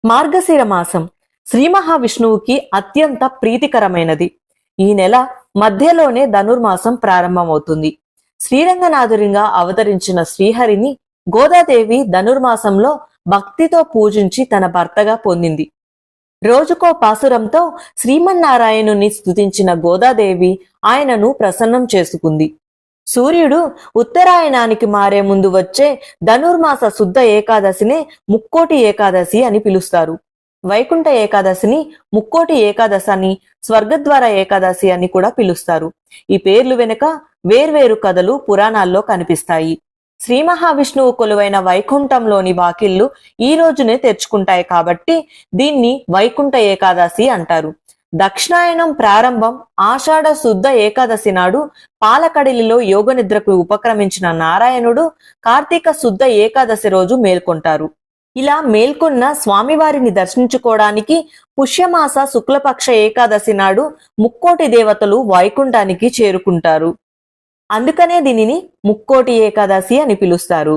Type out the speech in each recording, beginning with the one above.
మార్గశిర మాసం శ్రీ మహావిష్ణువుకి అత్యంత ప్రీతికరమైనది. ఈ నెల మధ్యలోనే ధనుర్మాసం ప్రారంభమవుతుంది. శ్రీరంగనాథునిగా అవతరించిన శ్రీహరిని గోదాదేవి ధనుర్మాసంలో భక్తితో పూజించి తన భర్తగా పొందింది. రోజుకో పాసురంతో శ్రీమన్నారాయణుని స్తుతించిన గోదాదేవి ఆయనను ప్రసన్నం చేసుకుంది. సూర్యుడు ఉత్తరాయణానికి మారే ముందు వచ్చే ధనుర్మాస శుద్ధ ఏకాదశినే ముక్కోటి ఏకాదశి అని పిలుస్తారు. వైకుంఠ ఏకాదశిని ముక్కోటి ఏకాదశి అని, స్వర్గద్వార ఏకాదశి అని కూడా పిలుస్తారు. ఈ పేర్లు వెనుక వేర్వేరు కథలు పురాణాల్లో కనిపిస్తాయి. శ్రీ మహావిష్ణువు కొలువైన వైకుంఠంలోని వాకిళ్లు ఈ రోజునే తెరుచుకుంటాయి కాబట్టి దీన్ని వైకుంఠ ఏకాదశి అంటారు. దక్షిణాయనం ప్రారంభం ఆషాఢ శుద్ధ ఏకాదశి నాడు పాలకడిలిలో యోగనిద్రకు ఉపక్రమించిన నారాయణుడు కార్తీక శుద్ధ ఏకాదశి రోజు మేల్కొంటారు. ఇలా మేల్కొన్న స్వామివారిని దర్శించుకోవడానికి పుష్యమాస శుక్లపక్ష ఏకాదశి నాడు ముక్కోటి దేవతలు వైకుంఠానికి చేరుకుంటారు. అందుకనే దీనిని ముక్కోటి ఏకాదశి అని పిలుస్తారు.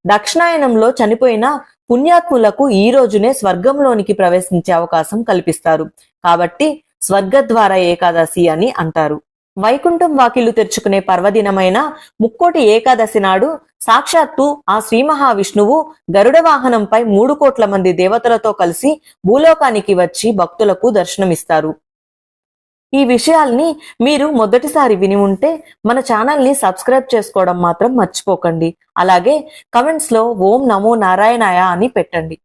దక్షిణాయనంలో చనిపోయిన పుణ్యాత్ములకు ఈ రోజునే స్వర్గంలోనికి ప్రవేశించే అవకాశం కల్పిస్తారు. కాబట్టి స్వర్గద్వార ఏకాదశి అని అంటారు. వైకుంఠం వాకిళ్లు తెరుచుకునే పర్వదినమైన ముక్కోటి ఏకాదశి నాడు సాక్షాత్తు ఆ శ్రీ మహావిష్ణువు గరుడ వాహనంపై 3 కోట్ల మంది దేవతలతో కలిసి భూలోకానికి వచ్చి భక్తులకు దర్శనమిస్తారు. ఈ విషయాల్ని మీరు మొదటిసారి విని ఉంటే మన ఛానల్ని సబ్స్క్రైబ్ చేసుకోవడం మాత్రం మర్చిపోకండి. అలాగే కమెంట్స్ లో ఓం నమో నారాయణాయ అని పెట్టండి.